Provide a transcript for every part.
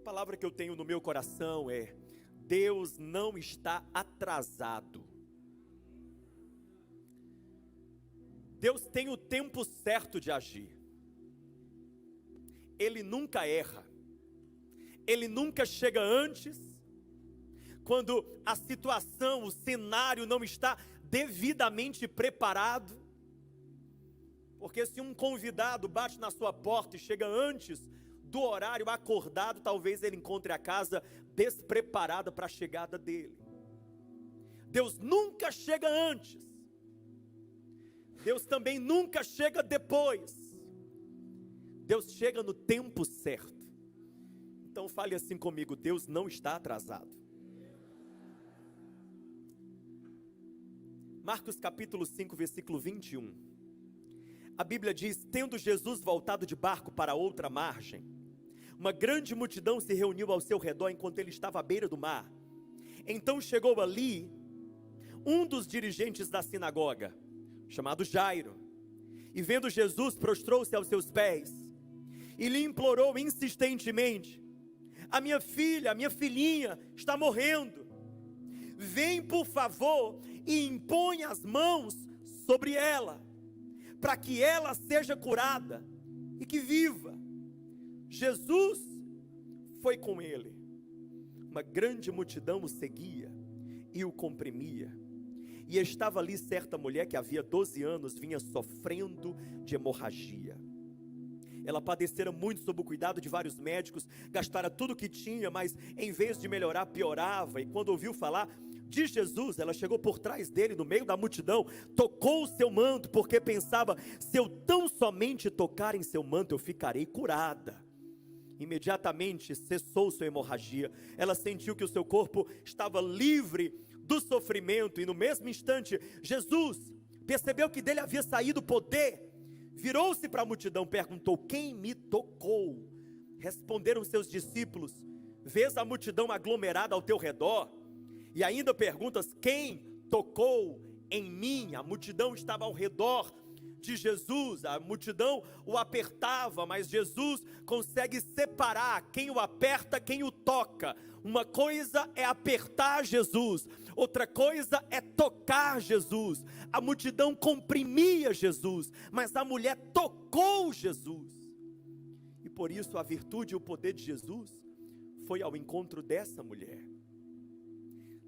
palavra que eu tenho no meu coração é: Deus não está atrasado. Deus tem o tempo certo de agir. Ele nunca erra. Ele nunca chega antes, quando a situação, o cenário não está devidamente preparado. Porque se um convidado bate na sua porta e chega antes do horário acordado, talvez ele encontre a casa despreparada para a chegada dele. Deus nunca chega antes. Deus também nunca chega depois. Deus chega no tempo certo. Então fale assim comigo: Deus não está atrasado. Marcos capítulo 5, versículo 21. A Bíblia diz: tendo Jesus voltado de barco para outra margem, uma grande multidão se reuniu ao seu redor enquanto ele estava à beira do mar. Então chegou ali um dos dirigentes da sinagoga, chamado Jairo, e vendo Jesus, prostrou-se aos seus pés e lhe implorou insistentemente: a minha filhinha está morrendo. Vem, por favor, e impõe as mãos sobre ela, para que ela seja curada e que viva. Jesus foi com ele. Uma grande multidão o seguia e o comprimia. E estava ali certa mulher que havia 12 anos vinha sofrendo de hemorragia. Ela padecera muito sob o cuidado de vários médicos, gastara tudo o que tinha, mas em vez de melhorar, piorava. E quando ouviu falar de Jesus, ela chegou por trás dele, no meio da multidão, tocou o seu manto, porque pensava: se eu tão somente tocar em seu manto, eu ficarei curada. Imediatamente cessou sua hemorragia. Ela sentiu que o seu corpo estava livre do sofrimento, e no mesmo instante, Jesus percebeu que dele havia saído poder. Virou-se para a multidão, perguntou: quem me tocou? Responderam seus discípulos: vês a multidão aglomerada ao teu redor, e ainda perguntas: quem tocou em mim? A multidão estava ao redor de Jesus, a multidão o apertava, mas Jesus consegue separar quem o aperta, quem o toca. Uma coisa é apertar Jesus, outra coisa é tocar Jesus. A multidão comprimia Jesus, mas a mulher tocou Jesus. E por isso a virtude e o poder de Jesus foi ao encontro dessa mulher.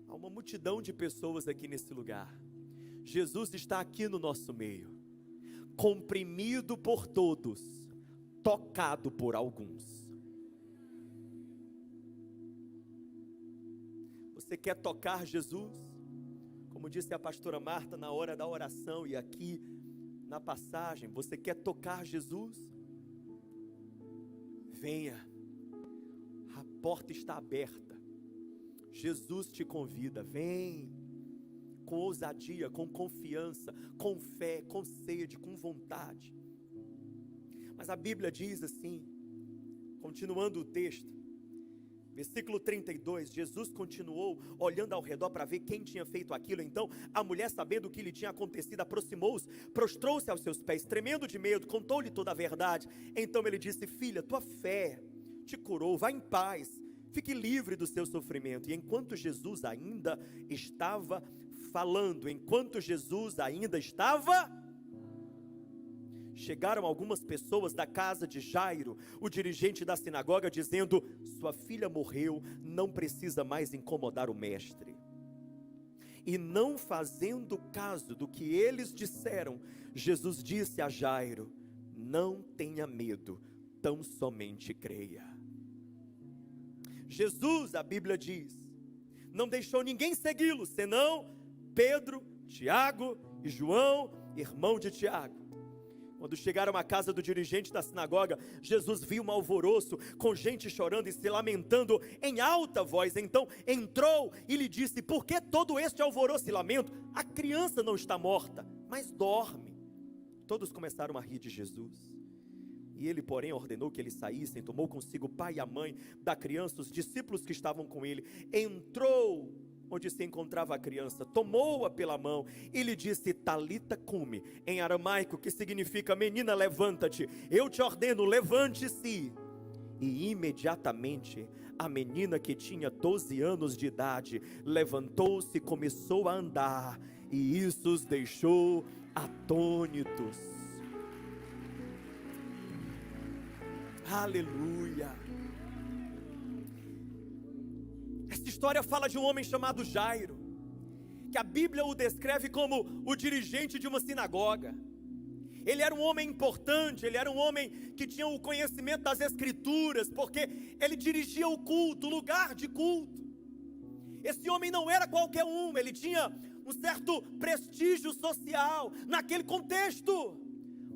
Há uma multidão de pessoas aqui nesse lugar. Jesus está aqui no nosso meio, comprimido por todos, tocado por alguns. Você quer tocar Jesus? Como disse a pastora Marta na hora da oração e aqui na passagem, você quer tocar Jesus? Venha, a porta está aberta. Jesus te convida, vem, com ousadia, com confiança, com fé, com sede, com vontade. Mas a Bíblia diz assim, continuando o texto, versículo 32, Jesus continuou olhando ao redor para ver quem tinha feito aquilo. Então a mulher, sabendo o que lhe tinha acontecido, aproximou-se, prostrou-se aos seus pés, tremendo de medo, contou-lhe toda a verdade. Então ele disse: filha, tua fé te curou, vá em paz, fique livre do seu sofrimento. E enquanto Jesus ainda estava falando, chegaram algumas pessoas da casa de Jairo, o dirigente da sinagoga, dizendo: sua filha morreu, não precisa mais incomodar o mestre. E não fazendo caso do que eles disseram, Jesus disse a Jairo: não tenha medo, tão somente creia. Jesus, a Bíblia diz, não deixou ninguém segui-lo, senão Pedro, Tiago e João, irmão de Tiago. Quando chegaram à casa do dirigente da sinagoga, Jesus viu um alvoroço, com gente chorando e se lamentando em alta voz. Então entrou e lhe disse: por que todo este alvoroço e lamento? A criança não está morta, mas dorme. Todos começaram a rir de Jesus. E ele, porém, ordenou que eles saíssem, tomou consigo o pai e a mãe da criança, os discípulos que estavam com ele, entrou onde se encontrava a criança, tomou-a pela mão e lhe disse: Talita cumi, em aramaico, que significa: menina, levanta-te, eu te ordeno, levante-se. E imediatamente A menina, que tinha 12 anos de idade, levantou-se e começou a andar, e isso os deixou atônitos. Aleluia. Essa história fala de um homem chamado Jairo, que a Bíblia o descreve como o dirigente de uma sinagoga. Ele era um homem importante, ele era um homem que tinha o conhecimento das Escrituras, porque ele dirigia o culto, o lugar de culto. Esse homem não era qualquer um, ele tinha um certo prestígio social naquele contexto.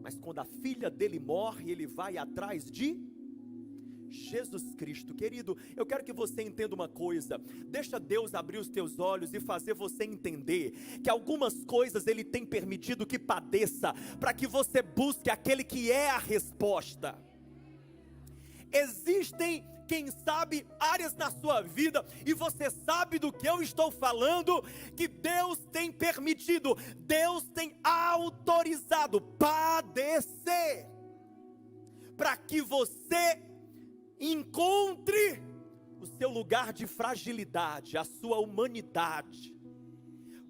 Mas quando a filha dele morre, ele vai atrás de Jesus Cristo. Querido, eu quero que você entenda uma coisa. Deixa Deus abrir os teus olhos e fazer você entender que algumas coisas Ele tem permitido que padeça, para que você busque aquele que é a resposta. Existem, quem sabe, áreas na sua vida, e você sabe do que eu estou falando, que Deus tem permitido, Deus tem autorizado padecer, para que você encontre o seu lugar de fragilidade, a sua humanidade.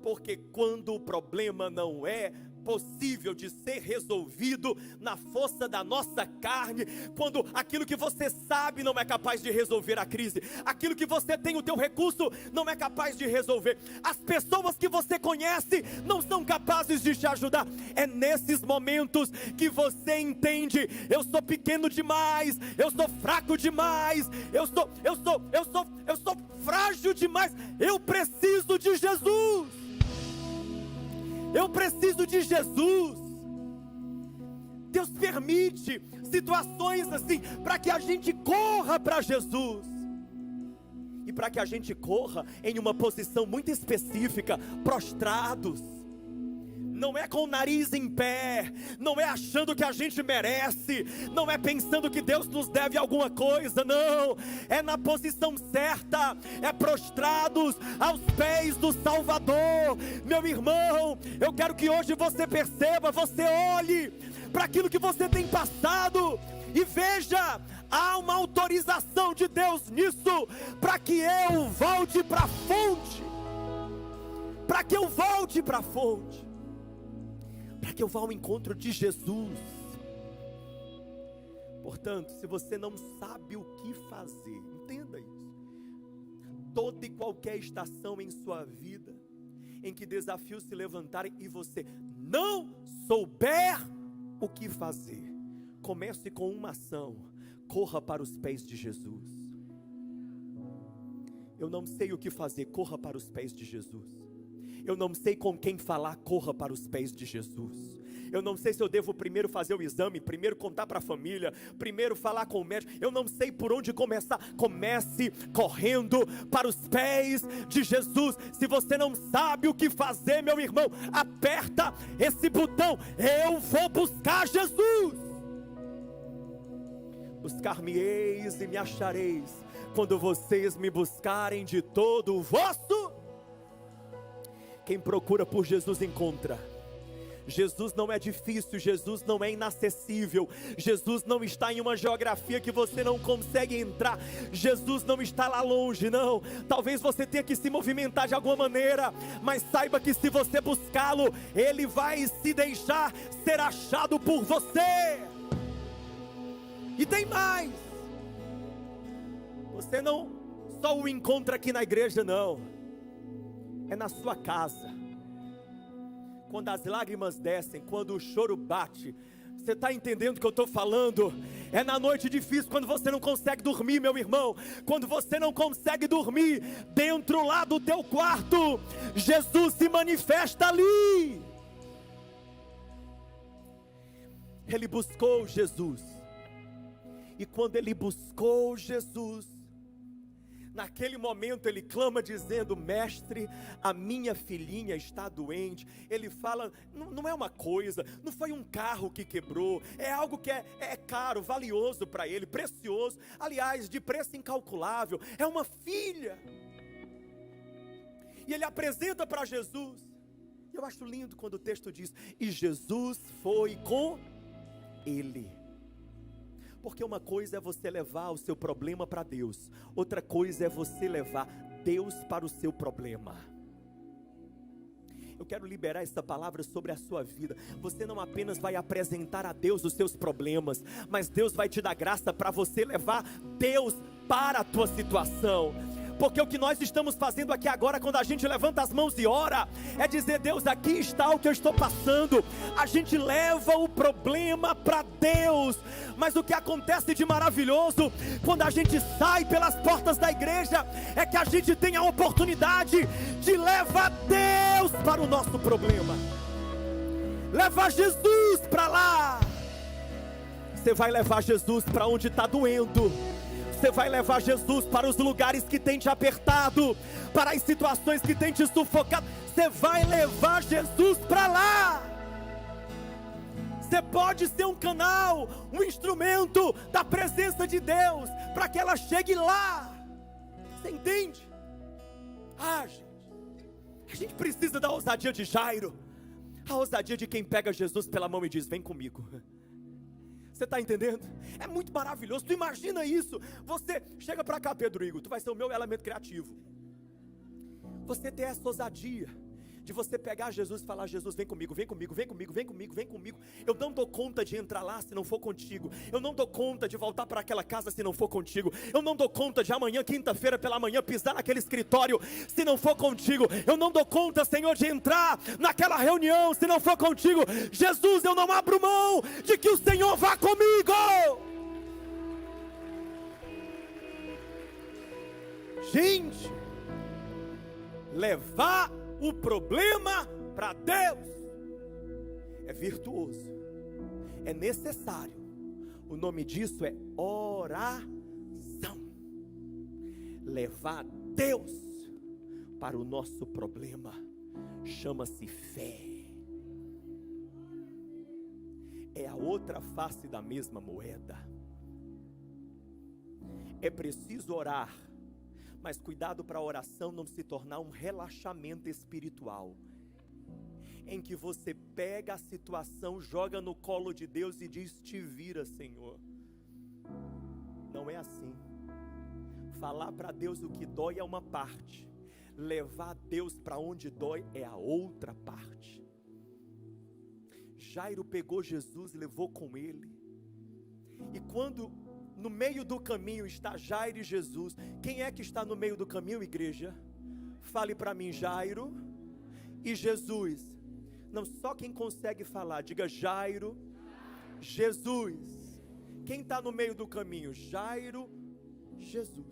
Porque quando o problema não é possível de ser resolvido na força da nossa carne, quando aquilo que você sabe não é capaz de resolver a crise, aquilo que você tem o teu recurso não é capaz de resolver, as pessoas que você conhece não são capazes de te ajudar, é nesses momentos que você entende: eu sou pequeno demais, eu sou fraco demais, eu sou frágil demais, eu preciso de Jesus. Eu preciso de Jesus. Deus permite situações assim, para que a gente corra para Jesus. E para que a gente corra em uma posição muito específica, prostrados. Não é com o nariz em pé, não é achando que a gente merece, não é pensando que Deus nos deve alguma coisa, não, é na posição certa, é prostrados aos pés do Salvador. Meu irmão, eu quero que hoje você perceba, você olhe para aquilo que você tem passado e veja, há uma autorização de Deus nisso, para que eu volte para a fonte, para que eu volte para a fonte, para que eu vá ao encontro de Jesus. Portanto, se você não sabe o que fazer, entenda isso. Toda e qualquer estação em sua vida, em que desafios se levantarem e você não souber o que fazer, comece com uma ação: corra para os pés de Jesus. Eu não sei o que fazer, corra para os pés de Jesus. Eu não sei com quem falar, corra para os pés de Jesus. Eu não sei se eu devo primeiro fazer o exame, primeiro contar para a família, primeiro falar com o médico. Eu não sei por onde começar. Comece correndo para os pés de Jesus. Se você não sabe o que fazer, meu irmão, aperta esse botão: eu vou buscar Jesus. Buscar-me-eis e me achareis, quando vocês me buscarem de todo o vosso. Quem procura por Jesus encontra. Jesus não é difícil, Jesus não é inacessível, Jesus não está em uma geografia que você não consegue entrar, Jesus não está lá longe, não. Talvez você tenha que se movimentar de alguma maneira, mas saiba que se você buscá-lo, Ele vai se deixar ser achado por você. E tem mais: você não só o encontra aqui na igreja, não. É na sua casa, quando as lágrimas descem, quando o choro bate. Você está entendendo o que eu estou falando? É na noite difícil, quando você não consegue dormir, meu irmão. Quando você não consegue dormir, dentro lá do teu quarto, Jesus se manifesta ali. Ele buscou Jesus, e quando ele buscou Jesus, naquele momento ele clama dizendo: mestre, a minha filhinha está doente. Ele fala, não é uma coisa, não foi um carro que quebrou, é algo que é caro, valioso para ele, precioso, aliás, de preço incalculável, é uma filha. E ele apresenta para Jesus. Eu acho lindo quando o texto diz: e Jesus foi com ele. Porque uma coisa é você levar o seu problema para Deus, outra coisa é você levar Deus para o seu problema. Eu quero liberar essa palavra sobre a sua vida. Você não apenas vai apresentar a Deus os seus problemas, mas Deus vai te dar graça para você levar Deus para a tua situação. Porque o que nós estamos fazendo aqui agora, quando a gente levanta as mãos e ora, é dizer: Deus, aqui está o que eu estou passando. A gente leva o problema para Deus. Mas o que acontece de maravilhoso, quando a gente sai pelas portas da igreja, é que a gente tem a oportunidade de levar Deus para o nosso problema, levar Jesus para lá. Você vai levar Jesus para onde está doendo. Você vai levar Jesus para os lugares que tem te apertado, para as situações que tem te sufocado. Você vai levar Jesus para lá. Você pode ser um canal, um instrumento da presença de Deus, para que ela chegue lá. Você entende? A gente precisa da ousadia de Jairo, a ousadia de quem pega Jesus pela mão e diz: vem comigo. Você está entendendo? É muito maravilhoso. Tu imagina isso. Você chega para cá, Pedro Igor, tu vai ser o meu elemento criativo. Você ter essa ousadia de você pegar Jesus e falar: Jesus, vem comigo, vem comigo, vem comigo, vem comigo, vem comigo. Eu não dou conta de entrar lá se não for contigo. Eu não dou conta de voltar para aquela casa se não for contigo. Eu não dou conta de amanhã, quinta-feira pela manhã, pisar naquele escritório se não for contigo. Eu não dou conta, Senhor, de entrar naquela reunião se não for contigo. Jesus, eu não abro mão de que o Senhor vá comigo. Gente, levar o problema para Deus é virtuoso, é necessário. O nome disso é oração. Levar Deus para o nosso problema chama-se fé. É a outra face da mesma moeda. É preciso orar, mas cuidado para a oração não se tornar um relaxamento espiritual, em que você pega a situação, joga no colo de Deus e diz: te vira, Senhor. Não é assim. Falar para Deus o que dói é uma parte, levar Deus para onde dói é a outra parte. Jairo pegou Jesus e levou com ele, e quando no meio do caminho está Jairo e Jesus. Quem é que está no meio do caminho, igreja? Fale para mim: Jairo e Jesus. Não, só quem consegue falar, diga Jairo, Jesus. Quem está no meio do caminho? Jairo, Jesus.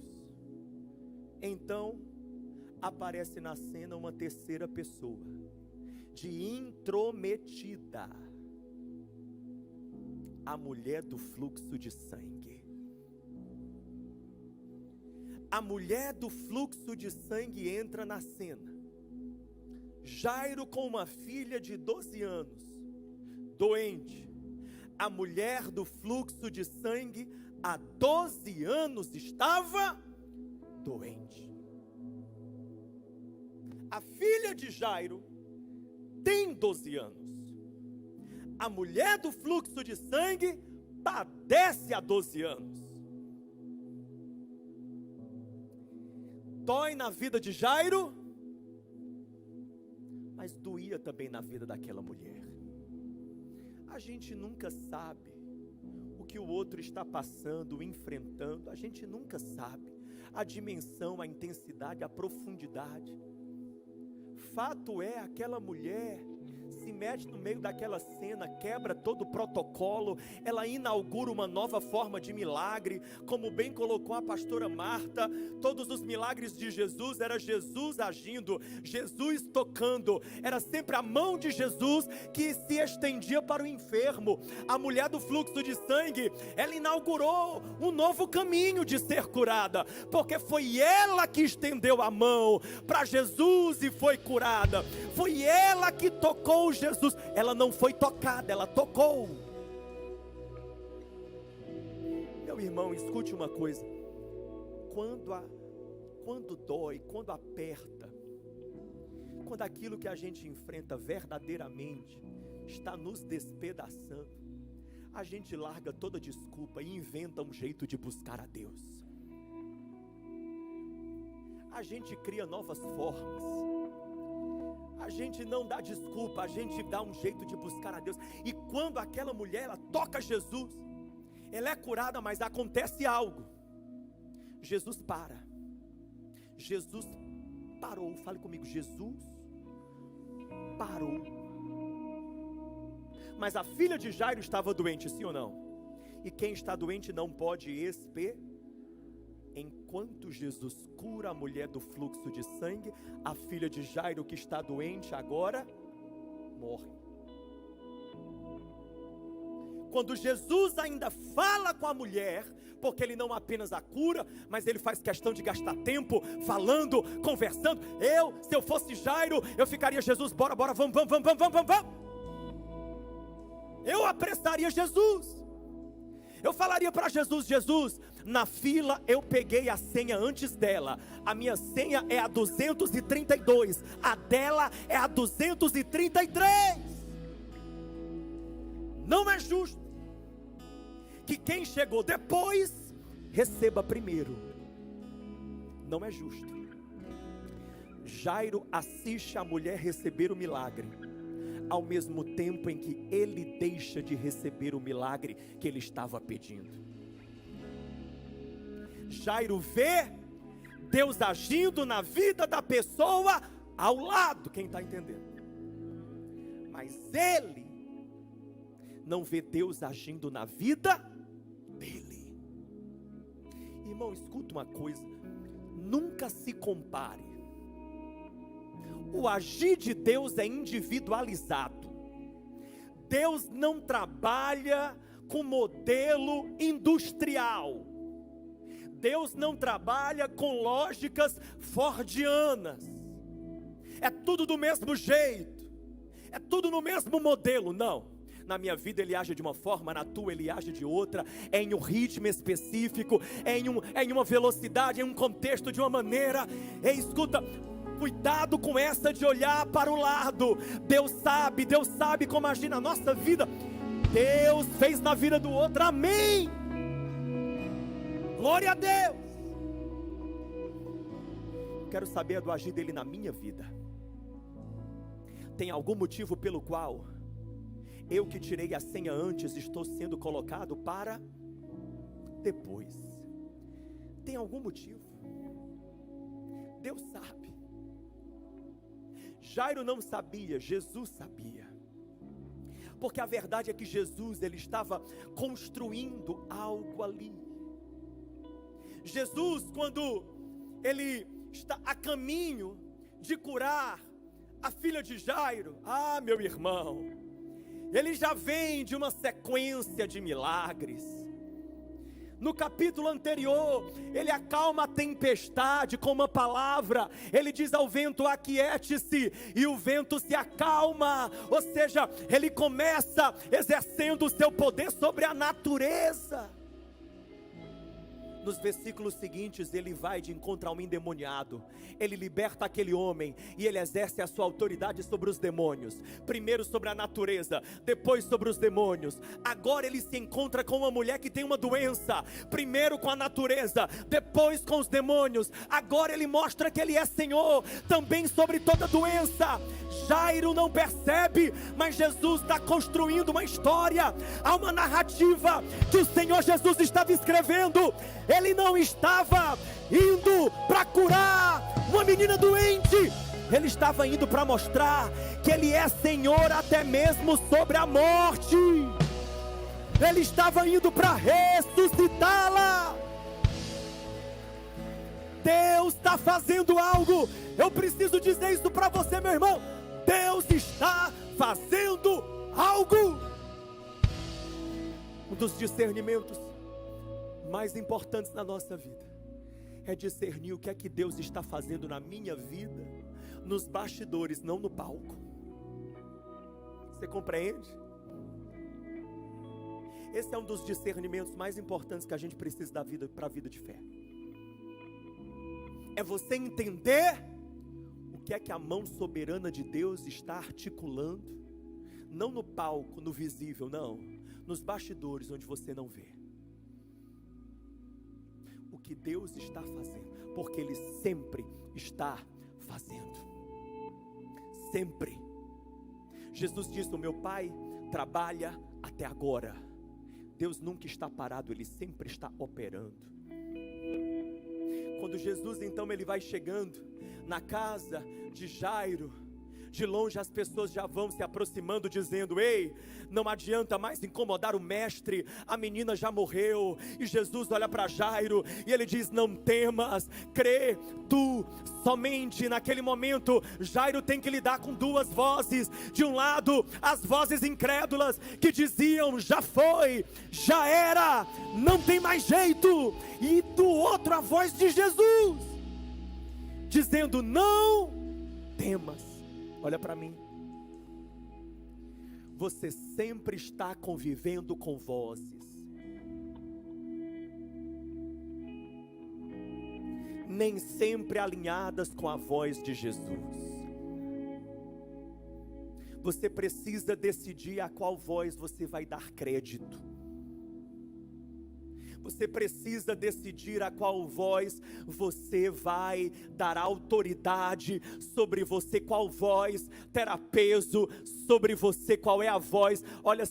Então aparece na cena uma terceira pessoa, de intrometida, a mulher do fluxo de sangue. A mulher do fluxo de sangue entra na cena. Jairo com uma filha de 12 anos, doente. A mulher do fluxo de sangue há 12 anos estava doente. A filha de Jairo tem 12 anos. A mulher do fluxo de sangue padece há 12 anos. Dói na vida de Jairo, mas doía também na vida daquela mulher. A gente nunca sabe o que o outro está passando, enfrentando. A gente nunca sabe a dimensão, a intensidade, a profundidade. Fato é, aquela mulher se mete no meio daquela cena, quebra todo o protocolo, ela inaugura uma nova forma de milagre, como bem colocou a pastora Marta. Todos os milagres de Jesus, era Jesus agindo, Jesus tocando, era sempre a mão de Jesus que se estendia para o enfermo. A mulher do fluxo de sangue, ela inaugurou um novo caminho de ser curada, porque foi ela que estendeu a mão para Jesus e foi curada. Foi ela que tocou Jesus. Ela não foi tocada, ela tocou. Meu irmão, escute uma coisa. Quando dói, quando aperta, quando aquilo que a gente enfrenta verdadeiramente está nos despedaçando, a gente larga toda desculpa e inventa um jeito de buscar a Deus. A gente cria novas formas. A gente não dá desculpa, a gente dá um jeito de buscar a Deus. E quando aquela mulher, ela toca Jesus, ela é curada, mas acontece algo. Jesus para. Jesus parou. Fale comigo, Jesus parou. Mas a filha de Jairo estava doente, sim ou não? E quem está doente não pode esperar. Enquanto Jesus cura a mulher do fluxo de sangue, a filha de Jairo que está doente agora morre. Quando Jesus ainda fala com a mulher, porque ele não apenas a cura, mas ele faz questão de gastar tempo falando, conversando. Se eu fosse Jairo, eu ficaria: Jesus, bora, vamos. Eu apressaria Jesus. Eu falaria para Jesus: Jesus, na fila eu peguei a senha antes dela. A minha senha é a 232. A dela é a 233. Não é justo que quem chegou depois receba primeiro. Não é justo. Jairo assiste a mulher receber o milagre, ao mesmo tempo em que ele deixa de receber o milagre que ele estava pedindo. Jairo vê Deus agindo na vida da pessoa ao lado, quem está entendendo? Mas ele não vê Deus agindo na vida dele. Irmão, escuta uma coisa: nunca se compare. O agir de Deus é individualizado. Deus não trabalha com modelo industrial. Deus não trabalha com lógicas fordianas. É tudo do mesmo jeito, é tudo no mesmo modelo. Não, na minha vida ele age de uma forma, na tua ele age de outra. É em um ritmo específico, é em uma velocidade, em um contexto, de uma maneira. Escuta, cuidado com essa de olhar para o lado. Deus sabe como agir na nossa vida. Deus fez na vida do outro, amém. Glória a Deus. Quero saber do agir dele na minha vida. Tem algum motivo pelo qual eu que tirei a senha antes estou sendo colocado para depois? Tem algum motivo? Deus sabe. Jairo não sabia, Jesus sabia. Porque a verdade é que Jesus, ele estava construindo algo ali. Jesus, quando ele está a caminho de curar a filha de Jairo, meu irmão, ele já vem de uma sequência de milagres. No capítulo anterior, ele acalma a tempestade com uma palavra. Ele diz ao vento: aquiete-se, e o vento se acalma. Ou seja, ele começa exercendo o seu poder sobre a natureza. Nos versículos seguintes, ele vai de encontro a um endemoniado. Ele liberta aquele homem e ele exerce a sua autoridade sobre os demônios. Primeiro sobre a natureza, depois sobre os demônios. Agora ele se encontra com uma mulher que tem uma doença. Primeiro com a natureza, depois com os demônios. Agora ele mostra que ele é Senhor também sobre toda doença. Jairo não percebe, mas Jesus está construindo uma história. Há uma narrativa que o Senhor Jesus estava escrevendo. Ele não estava indo para curar uma menina doente. Ele estava indo para mostrar que Ele é Senhor até mesmo sobre a morte. Ele estava indo para ressuscitá-la. Deus está fazendo algo. Eu preciso dizer isso para você, meu irmão. Deus está fazendo algo. Um dos discernimentos mais importantes na nossa vida é discernir o que é que Deus está fazendo na minha vida, nos bastidores, não no palco. Você compreende? Esse é um dos discernimentos mais importantes que a gente precisa da vida, para a vida de fé. É você entender o que é que a mão soberana de Deus está articulando, não no palco, no visível, não, nos bastidores onde você não vê. O que Deus está fazendo, porque Ele sempre está fazendo. Sempre. Jesus disse: o meu Pai trabalha até agora. Deus nunca está parado, Ele sempre está operando. Quando Jesus então ele vai chegando na casa de Jairo, de longe as pessoas já vão se aproximando dizendo: ei, não adianta mais incomodar o mestre, a menina já morreu. E Jesus olha para Jairo e ele diz: não temas, crê tu somente. Naquele momento Jairo tem que lidar com duas vozes. De um lado as vozes incrédulas que diziam: já foi, já era, não tem mais jeito. E do outro a voz de Jesus dizendo: não temas. Olha para mim, você sempre está convivendo com vozes, nem sempre alinhadas com a voz de Jesus. Você precisa decidir a qual voz você vai dar crédito. Você precisa decidir a qual voz você vai dar autoridade sobre você, qual voz terá peso sobre você, qual é a voz. Olha,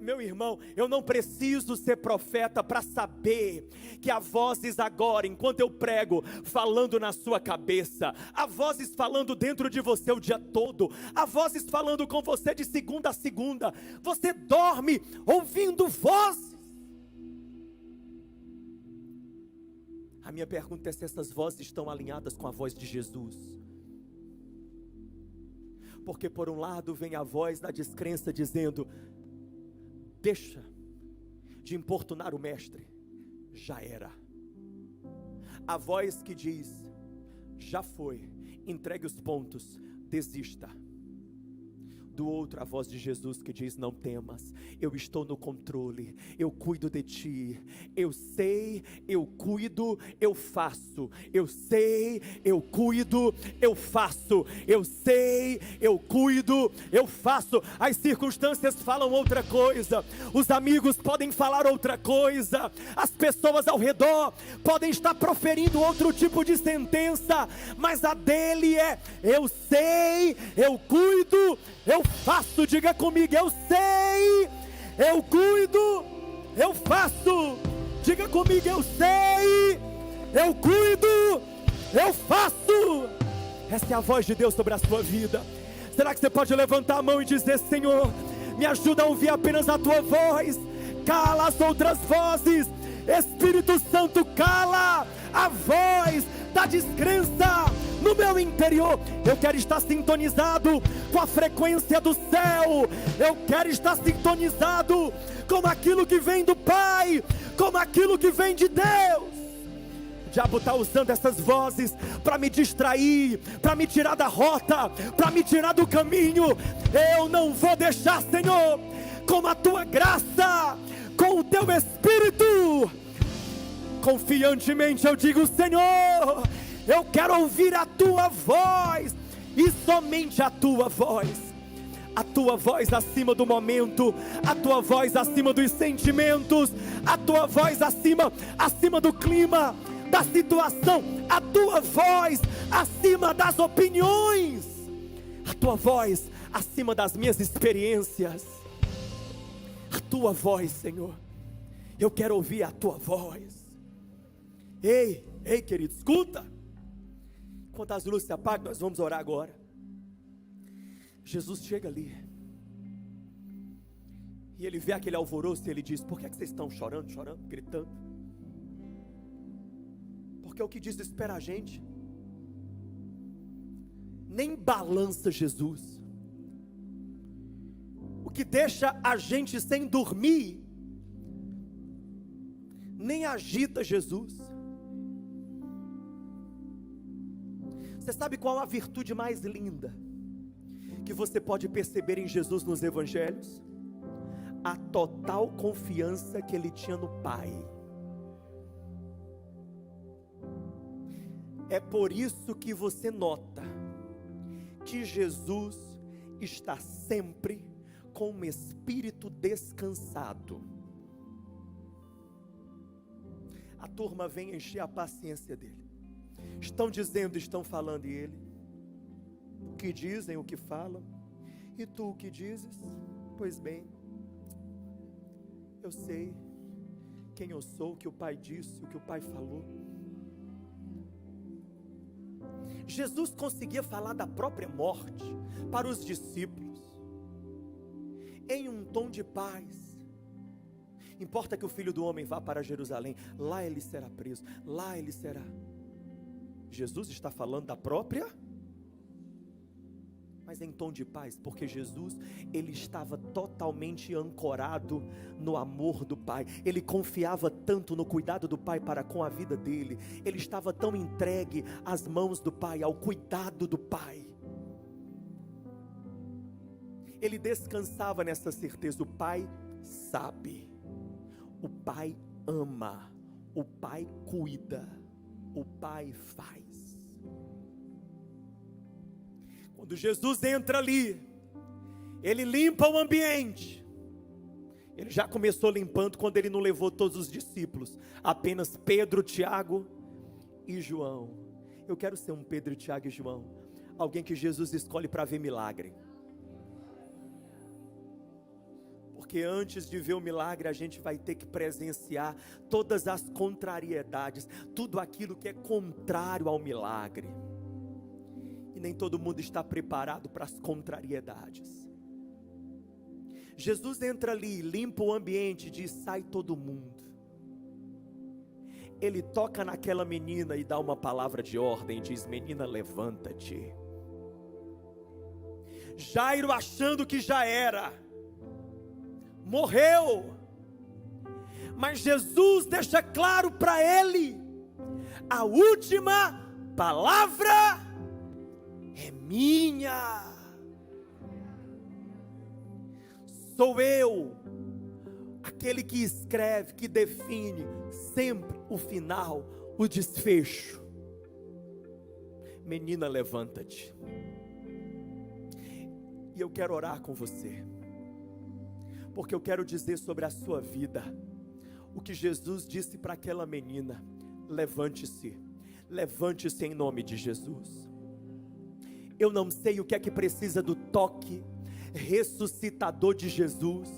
meu irmão, eu não preciso ser profeta para saber que há vozes agora, enquanto eu prego, falando na sua cabeça, há vozes falando dentro de você o dia todo, há vozes falando com você de segunda a segunda. Você dorme ouvindo vozes. A minha pergunta é se essas vozes estão alinhadas com a voz de Jesus. Porque por um lado vem a voz da descrença dizendo: deixa de importunar o mestre, já era. A voz que diz: já foi, entregue os pontos, desista. Do outro, a voz de Jesus que diz: não temas, eu estou no controle, eu cuido de ti, eu sei, eu cuido, eu faço, eu sei, eu cuido, eu faço, eu sei, eu cuido, eu faço. As circunstâncias falam outra coisa, os amigos podem falar outra coisa, as pessoas ao redor podem estar proferindo outro tipo de sentença, mas a dele é: eu sei, eu cuido, eu faço. Diga comigo: eu sei, eu cuido, eu faço. Diga comigo: eu sei, eu cuido, eu faço. Essa é a voz de Deus sobre a sua vida. Será que você pode levantar a mão e dizer: Senhor, me ajuda a ouvir apenas a tua voz, cala as outras vozes. Espírito Santo, cala a voz da descrença no meu interior. Eu quero estar sintonizado com a frequência do céu. Eu quero estar sintonizado com aquilo que vem do Pai, com aquilo que vem de Deus. O diabo está usando essas vozes para me distrair, para me tirar da rota, para me tirar do caminho. Eu não vou deixar, Senhor, com a tua graça, com o teu Espírito. Confiantemente eu digo: Senhor, eu quero ouvir a tua voz, e somente a tua voz. A tua voz acima do momento, a tua voz acima dos sentimentos, a tua voz acima do clima, da situação, a tua voz acima das opiniões, a tua voz acima das minhas experiências. A tua voz, Senhor, eu quero ouvir a tua voz. Ei, querido, escuta. Enquanto as luzes se apagam, nós vamos orar agora. Jesus chega ali e ele vê aquele alvoroço e ele diz: por que vocês estão chorando, gritando? Porque o que desespera a gente nem balança Jesus. O que deixa a gente sem dormir nem agita Jesus. Você sabe qual a virtude mais linda que você pode perceber em Jesus nos evangelhos? A total confiança que ele tinha no Pai. É por isso que você nota que Jesus está sempre com um espírito descansado. A turma vem encher a paciência dele. Estão dizendo, estão falando, e ele? O que dizem, o que falam? E tu o que dizes? Pois bem, eu sei quem eu sou, o que o Pai disse, o que o Pai falou. Jesus conseguia falar da própria morte para os discípulos, em um tom de paz. Importa que o Filho do Homem vá para Jerusalém, lá ele será preso, lá ele será. Jesus está falando da própria, mas em tom de paz, porque Jesus, ele estava totalmente ancorado no amor do Pai. Ele confiava tanto no cuidado do Pai para com a vida dele. Ele estava tão entregue às mãos do Pai, ao cuidado do Pai. Ele descansava nessa certeza: o Pai sabe, o Pai ama, o Pai cuida, o Pai faz. Quando Jesus entra ali, ele limpa o ambiente. Ele já começou limpando quando ele não levou todos os discípulos, apenas Pedro, Tiago e João. Eu quero ser um Pedro, Tiago e João, alguém que Jesus escolhe para ver milagre. Porque antes de ver o milagre, a gente vai ter que presenciar todas as contrariedades, tudo aquilo que é contrário ao milagre. E nem todo mundo está preparado para as contrariedades. Jesus entra ali, limpa o ambiente e diz: sai todo mundo. Ele toca naquela menina e dá uma palavra de ordem, diz: menina, levanta-te. Jairo, achando que já era, morreu, mas Jesus deixa claro para ele: a última palavra é minha. Sou eu, aquele que escreve, que define sempre o final, o desfecho. Menina, levanta-te. E eu quero orar com você, porque eu quero dizer sobre a sua vida o que Jesus disse para aquela menina: levante-se, levante-se em nome de Jesus. Eu não sei o que é que precisa do toque ressuscitador de Jesus.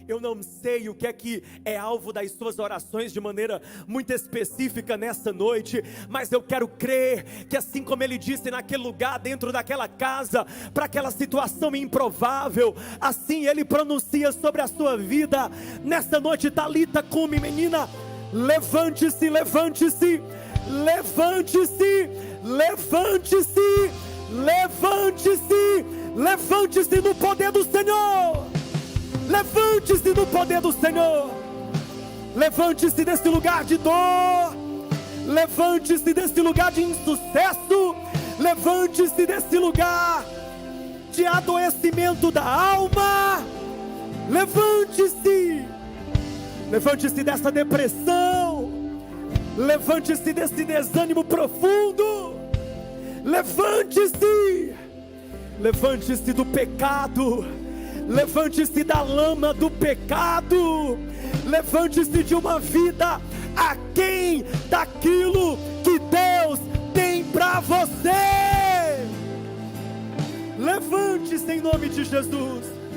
Eu não sei o que é alvo das suas orações de maneira muito específica nessa noite, mas eu quero crer que assim como ele disse naquele lugar, dentro daquela casa, para aquela situação improvável, assim ele pronuncia sobre a sua vida nessa noite. Talita cumi, menina, levante-se, levante-se, levante-se, levante-se, levante-se, levante-se no poder do Senhor. Levante-se no poder do Senhor. Levante-se desse lugar de dor. Levante-se desse lugar de insucesso. Levante-se desse lugar de adoecimento da alma. Levante-se. Levante-se dessa depressão. Levante-se desse desânimo profundo. Levante-se. Levante-se do pecado. Levante-se da lama do pecado. Levante-se de uma vida aquém daquilo que Deus tem para você. Levante-se em nome de Jesus.